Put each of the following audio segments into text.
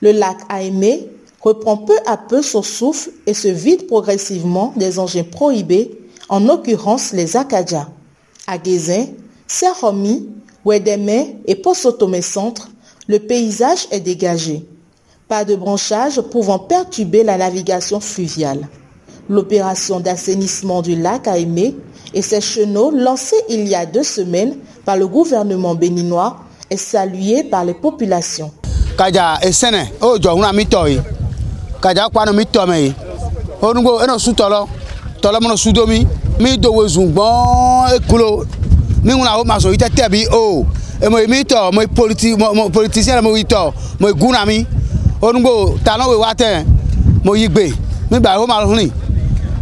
Le lac Aimé reprend peu à peu son souffle et se vide progressivement des engins prohibés, en l'occurrence les Akaja. À Guézin, Saint-Romy, Ouédémé et Posotomé Centre, le paysage est dégagé. Pas de branchage pouvant perturber la navigation fluviale. L'opération d'assainissement du lac Aimé et ses chenaux lancés il y a 2 semaines par le gouvernement béninois est saluée par les populations. Kaja esene o jo huna mi toyi kaja kwa no mi to me onugbo eno su tolo mo su domi mi do wezun gbon ekulo mi huna o ma so ite tebi o e mo mi to mo politicien mo ito mo guna mi onugbo ta no we wa te mo yigbe mi gba o ma rin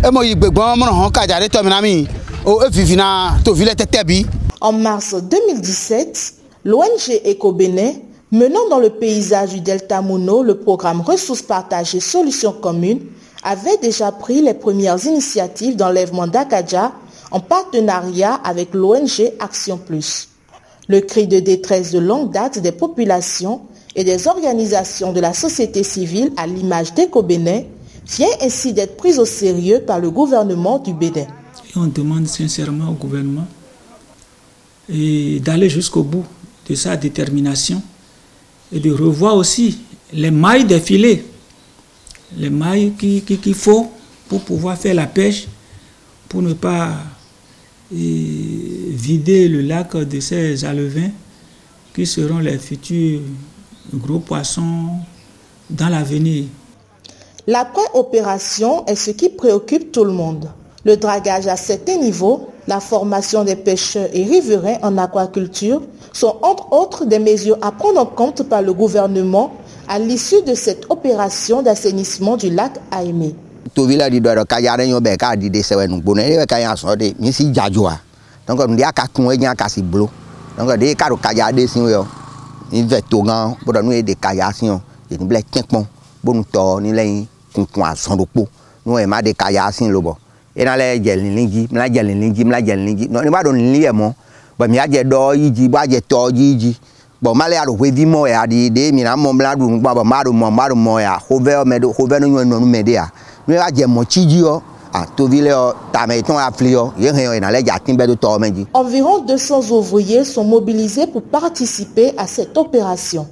e mo yigbe gbon mo han kaja de to mi na mi o efifina to vile tetebi. En mars 2017, l'ONG Eco-Bénin, menant dans le paysage du Delta Mono le programme Ressources partagées solutions communes, avait déjà pris les premières initiatives d'enlèvement d'Akaja en partenariat avec l'ONG Action Plus. Le cri de détresse de longue date des populations et des organisations de la société civile à l'image d'Eco-Bénin vient ainsi d'être pris au sérieux par le gouvernement du Bénin. Et on demande sincèrement au gouvernement d'aller jusqu'au bout de sa détermination et de revoir aussi les mailles des filets, les mailles qu'il faut pour pouvoir faire la pêche, pour ne pas vider le lac de ces alevins qui seront les futurs gros poissons dans l'avenir. L'après-opération est ce qui préoccupe tout le monde. Le dragage à certains niveaux, la formation des pêcheurs et riverains en aquaculture sont entre autres des mesures à prendre en compte par le gouvernement à l'issue de cette opération d'assainissement du lac Aimé. Et dans les gellingi, la gellingi, non, il va donner l'IMO, mais il y a des dors, il y a des tordi, bon, malé à l'ouévimo et à des mina, mon bladou, mon ya, hover, non, média. Mais il y a des mochidio, à Toville, Tameton, à Flio, il y a les yatimbe de Tormendi. Environ 200 ouvriers sont mobilisés pour participer à cette opération.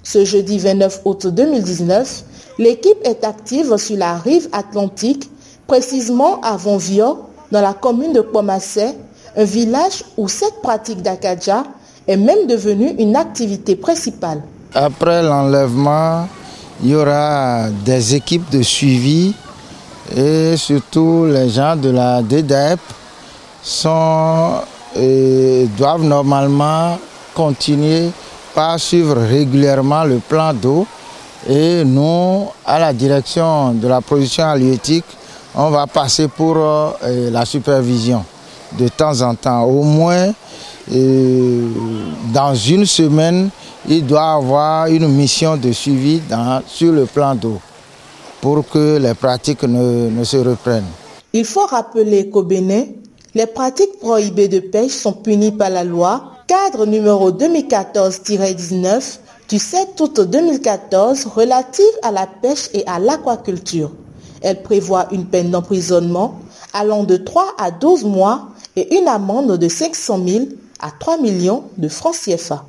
Ce jeudi 29 août 2019, l'équipe est active sur la rive atlantique, précisément à Vonvio, dans la commune de Pomassé, un village où cette pratique d'Akaja est même devenue une activité principale. Après l'enlèvement, il y aura des équipes de suivi et surtout les gens de la DDEP doivent normalement continuer par suivre régulièrement le plan d'eau et nous, à la direction de la production halieutique, on va passer pour la supervision de temps en temps. Au moins, dans une semaine, il doit y avoir une mission de suivi sur le plan d'eau pour que les pratiques ne se reprennent. Il faut rappeler qu'au Bénin, les pratiques prohibées de pêche sont punies par la loi cadre numéro 2014-19 du 7 août 2014 relative à la pêche et à l'aquaculture. Elle prévoit une peine d'emprisonnement allant de 3 à 12 mois et une amende de 500 000 à 3 millions de francs CFA.